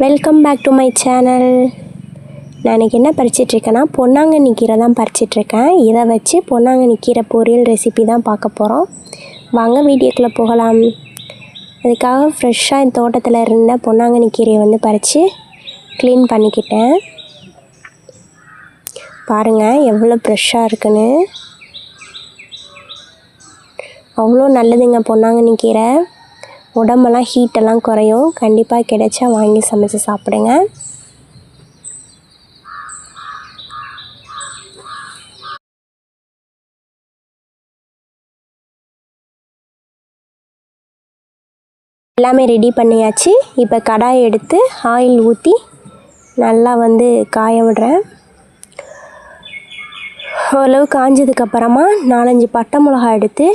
Welcome back to my channel. நான் இன்றைக்கி என்ன பறிச்சிட்ருக்கேன்னா பொன்னாங்கண்ணி கீரை தான் பறிச்சிட்ருக்கேன். இதை வச்சு பொன்னாங்கண்ணி கீரை பொரியல் ரெசிபி தான் பார்க்க போகிறோம். வாங்க வீடியோக்குள்ளே போகலாம். அதுக்காக ஃப்ரெஷ்ஷாக இந்த தோட்டத்தில் இருந்த பொன்னாங்கண்ணி கீரையை வந்து பறித்து க்ளீன் பண்ணிக்கிட்டேன். பாருங்கள் எவ்வளோ ஃப்ரெஷ்ஷாக இருக்குன்னு. அவ்வளோ நல்லதுங்க பொன்னாங்கண்ணி கீரை. உடம்பெல்லாம் ஹீட்டெல்லாம் குறையும். கண்டிப்பாக கிடைச்சா வாங்கி சமைச்சு சாப்பிடுங்க. எல்லாமே ரெடி பண்ணியாச்சு. இப்போ கடாயை எடுத்து ஆயில் ஊற்றி நல்லா வந்து காய விடுறேன். ஓரளவு காஞ்சதுக்கப்புறமா 4-5 பட்டை மிளகாய் எடுத்து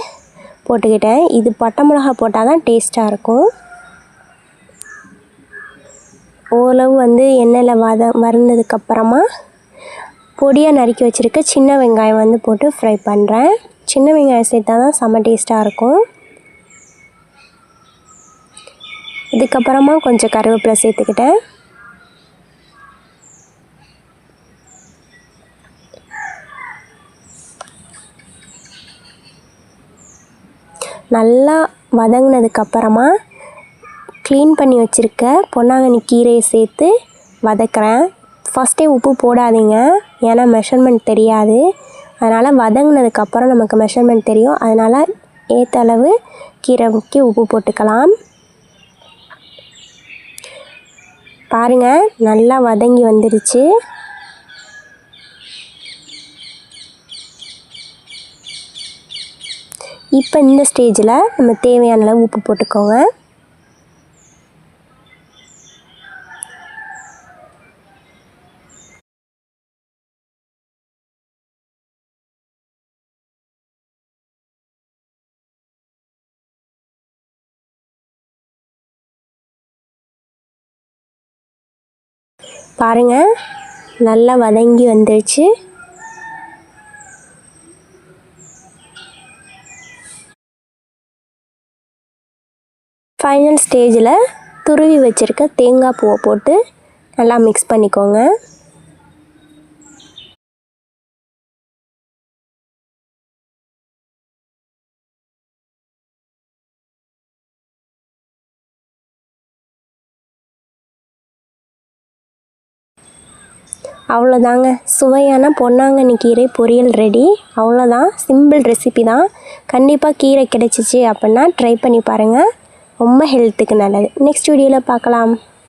போட்டுக்கிட்டேன். இது பட்டை மிளகா போட்டால் தான் டேஸ்ட்டாக இருக்கும். ஓரளவு வந்து எண்ணெயில் வறுந்ததுக்கப்புறமா பொடியாக நறுக்கி வச்சுருக்க சின்ன வெங்காயம் வந்து போட்டு ஃப்ரை பண்ணுறேன். சின்ன வெங்காயம் சேர்த்தா தான் செம்ம டேஸ்ட்டாக இருக்கும். இதுக்கப்புறமா கொஞ்சம் கருவேப்பிலை சேர்த்துக்கிட்டேன். நல்லா வதங்கினதுக்கப்புறமா க்ளீன் பண்ணி வச்சுருக்க பொன்னாங்கண்ணி கீரையை சேர்த்து வதக்குறேன். ஃபஸ்ட்டே உப்பு போடாதீங்க, ஏன்னா மெஷர்மெண்ட் தெரியாது. அதனால் வதங்கினதுக்கப்புறம் நமக்கு மெஷர்மெண்ட் தெரியும். அதனால் ஏற்ற அளவு கீரைக்கு உப்பு போட்டுக்கலாம். பாருங்கள் நல்லா வதங்கி வந்துடுச்சு. இப்போ இந்த ஸ்டேஜில் நம்ம தேவையான அளவு உப்பு போட்டுக்கோங்க. பாருங்கள் நல்லா வதங்கி வந்துடுச்சு. ஃபைனல் ஸ்டேஜில் துருவி வச்சுருக்க தேங்காய் பூவை போட்டு நல்லா மிக்ஸ் பண்ணிக்கோங்க. அவ்வளோதாங்க, சுவையான பொன்னாங்கண்ணி கீரை பொரியல் ரெடி. அவ்வளோதான், சிம்பிள் ரெசிபி தான். கண்டிப்பாக கீரை கிடச்சிச்சு அப்படின்னா ட்ரை பண்ணி பாருங்கள். ரொம்ப ஹெல்த்துக்கு நல்லது. நெக்ஸ்ட் வீடியோவில் பார்க்கலாம்.